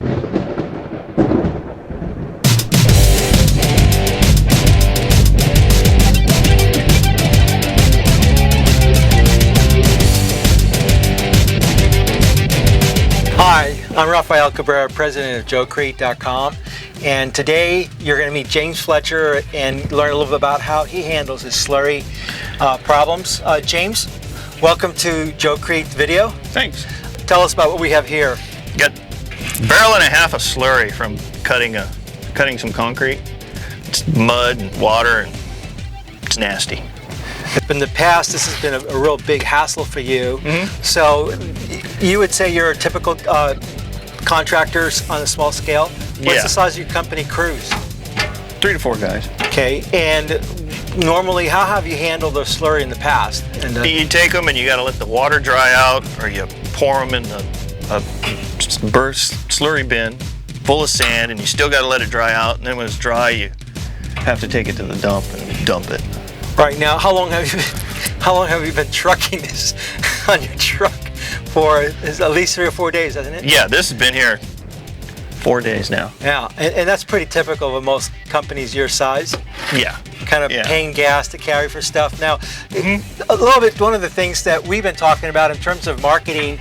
Hi, I'm Rafael Cabrera, president of JoeCrete.com, and today you're going to meet James Fletcher and learn a little bit about how he handles his slurry problems. James, welcome to Joe Crete video. Thanks. Tell us about what we have here. Got a barrel and a half of slurry from cutting some concrete. It's mud and water and it's nasty. In the past, this has been a real big hassle for you. Mm-hmm. So you would say you're a typical contractors on a small scale? What's the size of your company crews? 3 to 4 guys. Okay, and normally how have you handled the slurry in the past? And, you take them and you got to let the water dry out, or you pour them in a burst slurry bin full of sand, and you still got to let it dry out, and then when it's dry you have to take it to the dump and dump it. Right now, how long have you been trucking this on your truck for? At least 3 or 4 days, hasn't it? Yeah, this has been here 4 days now. Yeah, and that's pretty typical of most companies your size. Yeah. Kind of paying gas to carry for stuff. Now, a little bit, one of the things that we've been talking about in terms of marketing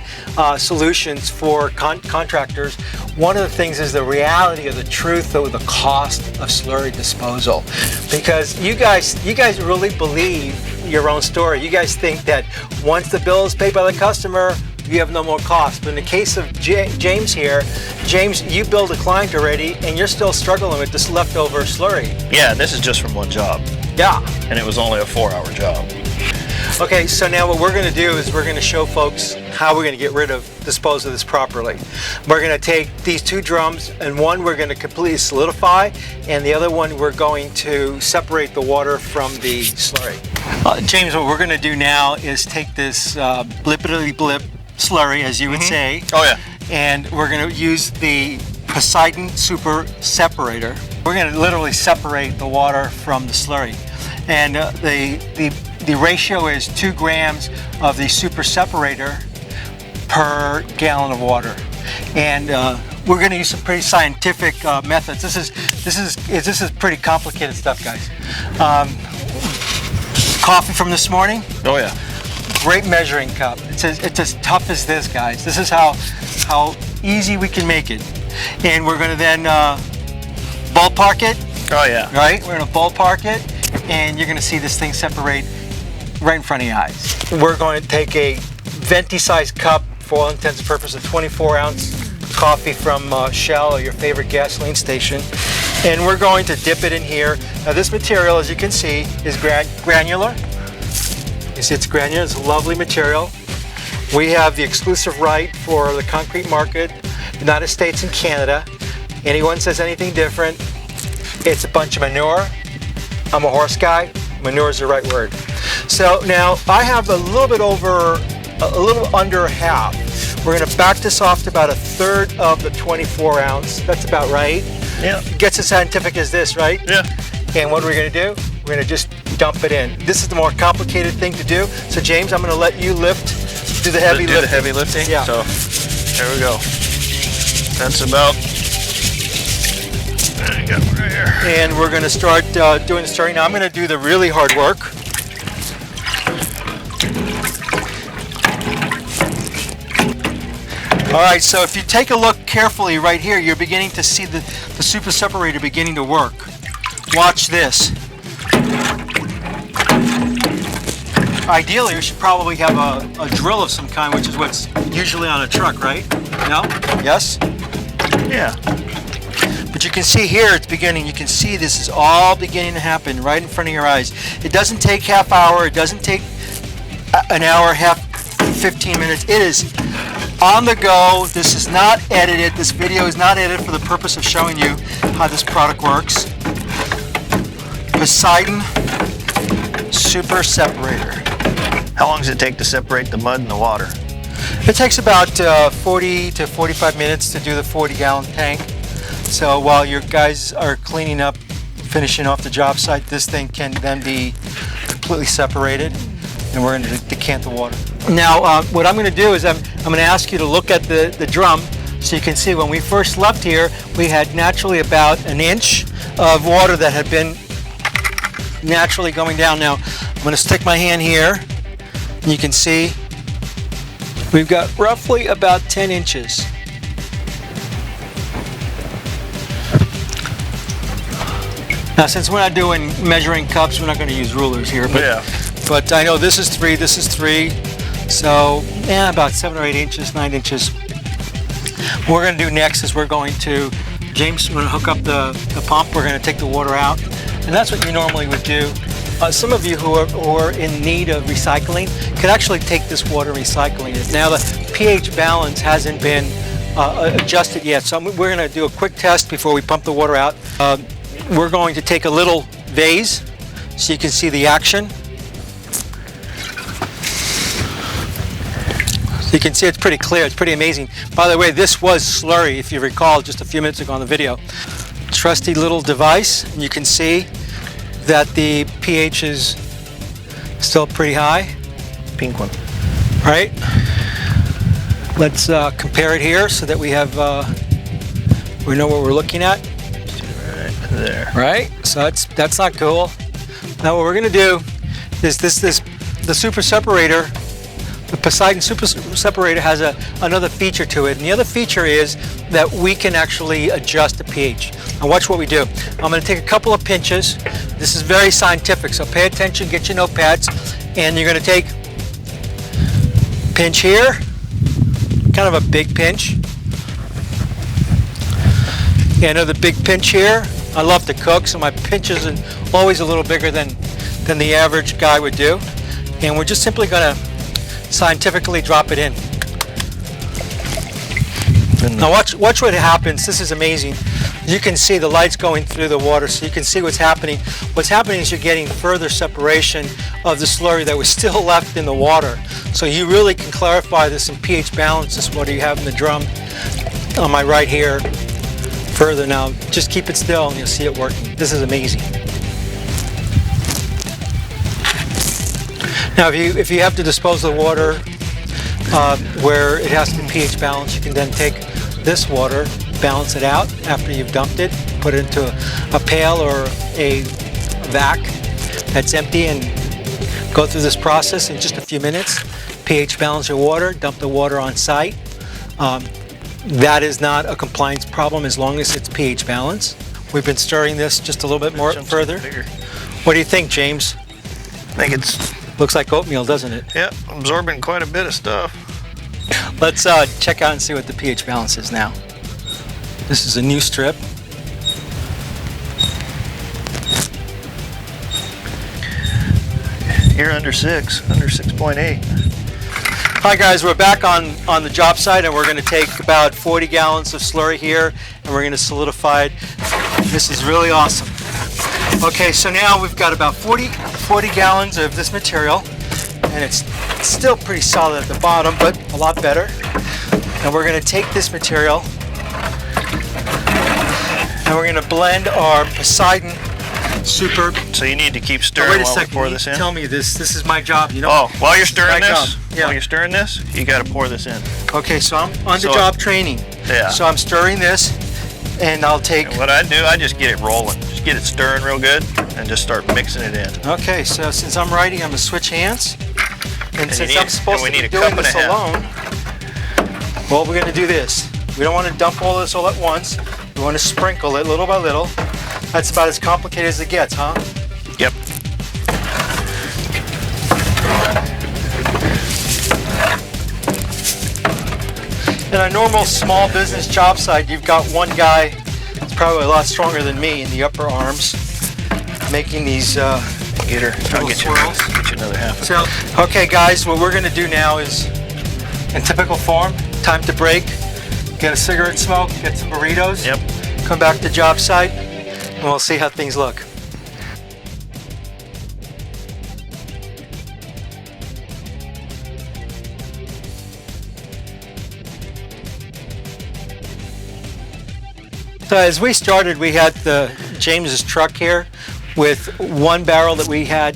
solutions for contractors, one of the things is the reality of the truth of the cost of slurry disposal. Because you guys really believe your own story. You guys think that once the bill is paid by the customer, you have no more cost. But in the case of James here, James, you build a client already and you're still struggling with this leftover slurry. Yeah, and this is just from one job. Yeah. And it was only a 4-hour job. Okay, so now what we're going to do is we're going to show folks how we're going to dispose of this properly. We're going to take these 2 drums, and one we're going to completely solidify, and the other one we're going to separate the water from the slurry. James, what we're going to do now is take this blippity blip slurry, as you would say. Oh yeah. And we're going to use the Poseidon Super Separator. We're going to literally separate the water from the slurry. And the ratio is 2 grams of the Super Separator per gallon of water. And we're going to use some pretty scientific methods. This is pretty complicated stuff, guys. Coffee from this morning. Oh yeah. Great measuring cup. It's as tough as this, guys. This is how easy we can make it. And we're going to then ballpark it. Oh yeah. Right? We're going to ballpark it, and you're going to see this thing separate right in front of your eyes. We're going to take a venti-sized cup, for all intents and purposes, 24-ounce coffee from Shell or your favorite gasoline station, and we're going to dip it in here. Now this material, as you can see, is granular. You see it's granular, it's a lovely material. We have the exclusive right for the concrete market, United States and Canada. Anyone says anything different, it's a bunch of manure. I'm a horse guy, manure is the right word. So now I have a little under half. We're going to back this off to about 1/3 of the 24-ounce. That's about right. Yeah. It gets as scientific as this, right? Yeah. And what are we going to do? We're going to just dump it in. This is the more complicated thing to do. So James, I'm going to let you do the heavy lifting. Do the heavy lifting? Yeah. So there we go. That's about. I got one right here. And we're going to start doing the stirring. Now I'm going to do the really hard work. All right, so if you take a look carefully right here, you're beginning to see the Super Separator beginning to work. Watch this. Ideally, we should probably have a drill of some kind, which is what's usually on a truck, right? No? Yes? Yeah. But you can see here it's beginning. You can see this is all beginning to happen right in front of your eyes. It doesn't take half hour. It doesn't take an hour, 15 minutes. It is on the go. This is not edited. This video is not edited for the purpose of showing you how this product works. Poseidon Super Separator. How long does it take to separate the mud and the water? It takes about 40 to 45 minutes to do the 40-gallon tank. So while your guys are cleaning up, finishing off the job site, this thing can then be completely separated, and we're going to decant the water. Now, what I'm going to do is I'm going to ask you to look at the drum So you can see when we first left here, we had naturally about 1 inch of water that had been naturally going down. Now, I'm going to stick my hand here, and you can see we've got roughly about 10 inches. Now, since we're not doing measuring cups, we're not going to use rulers here, but I know this is 3, this is 3, so yeah, about 7 or 8 inches, 9 inches. What we're going to do next is we're going to, James, we're going to hook up the pump, we're going to take the water out, and that's what you normally would do. Some of you who are in need of recycling could actually take this water and recycling it. Now the pH balance hasn't been adjusted yet, so we're going to do a quick test before we pump the water out. We're going to take a little vase so you can see the action. So you can see it's pretty clear, it's pretty amazing. By the way, this was Slurry, if you recall, just a few minutes ago on the video. Trusty little device, and you can see that the pH is still pretty high. Pink one. Right? Let's compare it here so that we have, we know what we're looking at. There. Right? So that's not cool. Now what we're going to do is the Super Separator, the Poseidon Super Separator has another feature to it. And the other feature is that we can actually adjust the pH. Now watch what we do. I'm going to take a couple of pinches. This is very scientific, so pay attention, get your notepads, and you're going to take pinch here, kind of a big pinch. And another big pinch here. I love to cook, so my pinches are always a little bigger than the average guy would do. And we're just simply going to scientifically drop it in. Now watch what happens. This is amazing. You can see the lights going through the water, so you can see what's happening. What's happening is you're getting further separation of the slurry that was still left in the water. So you really can clarify this in pH balance, this water you have in the drum on my right here. Further now, just keep it still and you'll see it working. This is amazing. Now if you have to dispose of the water where it has to be pH balanced, you can then take this water, balance it out after you've dumped it, put it into a pail or a vac that's empty, and go through this process in just a few minutes. pH balance your water, dump the water on site. That is not a compliance problem as long as it's pH balance. We've been stirring this just a little bit more further. What do you think, James? I think it's... Looks like oatmeal, doesn't it? Yeah, absorbing quite a bit of stuff. Let's check out and see what the pH balance is now. This is a new strip. You're under 6.8. Hi guys, we're back on the job site, and we're going to take about 40 gallons of slurry here, and we're going to solidify it. This is really awesome. Okay, so now we've got about 40 gallons of this material, and it's still pretty solid at the bottom, but a lot better. And we're going to take this material and we're going to blend our Poseidon Super. So you need to keep stirring while we pour this in? Tell me this is my job, you know? Oh, while you're stirring this? Yeah. While you're stirring this, you got to pour this in. Okay, so I'm on the job training. Yeah. So I'm stirring this, and I'll take... And what I do, I just get it rolling. Just get it stirring real good, and just start mixing it in. Okay, so since I'm writing, I'm going to switch hands. And since I'm supposed to be doing this alone, well, we're going to do this. We don't want to dump all this all at once. We want to sprinkle it little by little. That's about as complicated as it gets, huh? Yep. In a normal small business job site, you've got one guy that's probably a lot stronger than me in the upper arms, making these Get her. I'll get you another half. So, okay guys, what we're going to do now is, in typical form, time to break, get a cigarette smoke, get some burritos, come back to job site, and we'll see how things look. So as we started, we had James's truck here with one barrel that we had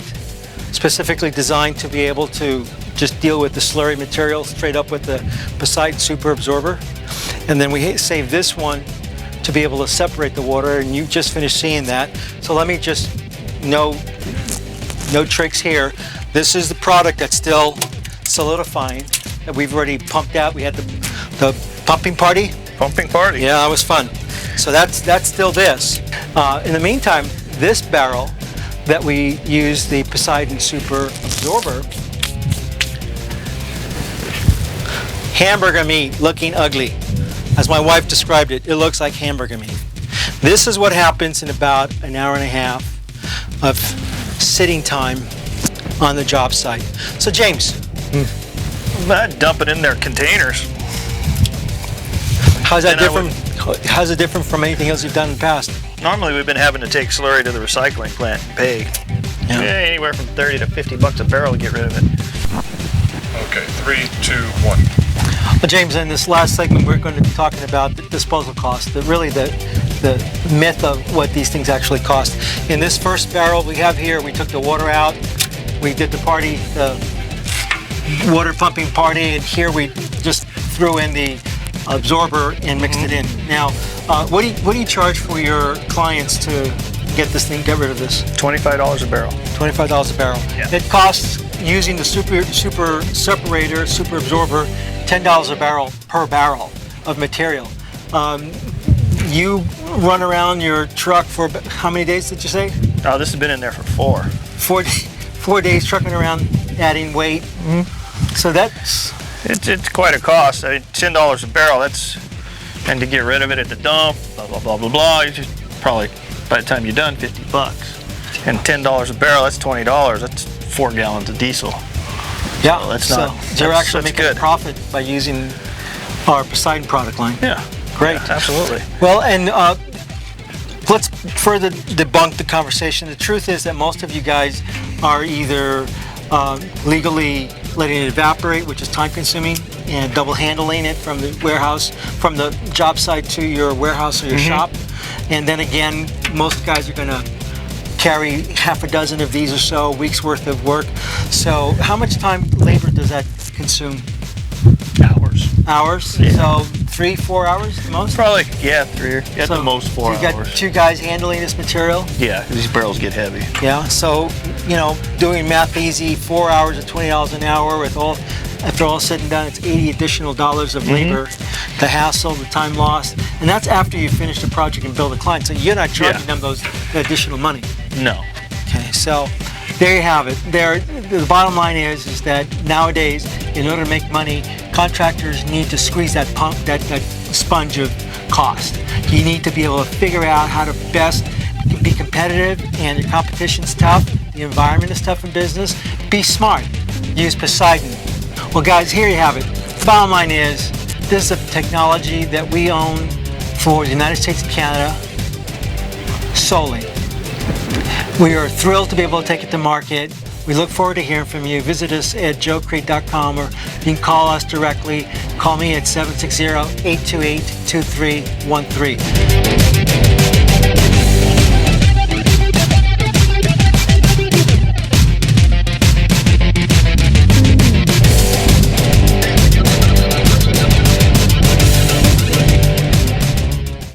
specifically designed to be able to just deal with the slurry material straight up with the Poseidon Super Absorber. And then we save this one to be able to separate the water, and you just finished seeing that. So let me just, no tricks here. This is the product that's still solidifying that we've already pumped out. We had the pumping party. Pumping party. Yeah, that was fun. So that's still this. In the meantime, this barrel that we use, the Poseidon Super Absorber, hamburger meat looking ugly. As my wife described it, it looks like hamburger meat. This is what happens in about an hour and a half of sitting time on the job site. So James. Dump it in their containers. How's that different? How's it different from anything else you've done in the past? Normally we've been having to take slurry to the recycling plant and pay. Yeah. Anywhere from 30 to 50 bucks a barrel to get rid of it. Okay, 3, 2, 1. Well, James, in this last segment, we're going to be talking about the disposal cost, really the myth of what these things actually cost. In this first barrel we have here, we took the water out, we did the party, the water pumping party, and here we just threw in the absorber and mixed it in. Now, what do you charge for your clients to get this thing, get rid of this? $25 a barrel. $25 a barrel. Yeah. It costs, using the super separator, super absorber, $10 a barrel per barrel of material. You run around your truck for how many days did you say? Oh, this has been in there for 4. 4 days trucking around, adding weight. So that's... It's quite a cost. I mean, $10 a barrel, and to get rid of it at the dump, blah, blah, blah, blah, blah, you just probably, by the time you're done, 50 bucks. And $10 a barrel, that's $20. That's 4 gallons of diesel. Yeah, so that's you're actually making good. a profit by using our Poseidon product line. Yeah. Great. Yeah, absolutely. Well, and let's further debunk the conversation. The truth is that most of you guys are either legally letting it evaporate, which is time consuming, and double handling it from the warehouse, from the job site to your warehouse or your shop. And then again, most guys are going to carry half a dozen of these or so, a week's worth of work. So how much time, labor does that consume? Hours? Yeah. So 3-4 hours the most? Probably, yeah, 3 at the most 4 you got hours. 2 guys handling this material? Yeah, 'cause these barrels get heavy. Yeah, so, you know, doing math easy, 4 hours at $20 an hour with all, after all said and done, it's $80 additional of labor, the hassle, the time lost, and that's after you finish the project and bill the client. So you're not charging them those additional money. No. Okay, so there you have it. The bottom line is that nowadays, in order to make money, contractors need to squeeze that sponge of cost. You need to be able to figure out how to best be competitive, and the competition's tough, the environment is tough in business. Be smart. Use Poseidon. Well, guys, here you have it. The bottom line is, this is a technology that we own for the United States and Canada solely. We are thrilled to be able to take it to market. We look forward to hearing from you. Visit us at joecrete.com, or you can call us directly. Call me at 760-828-2313.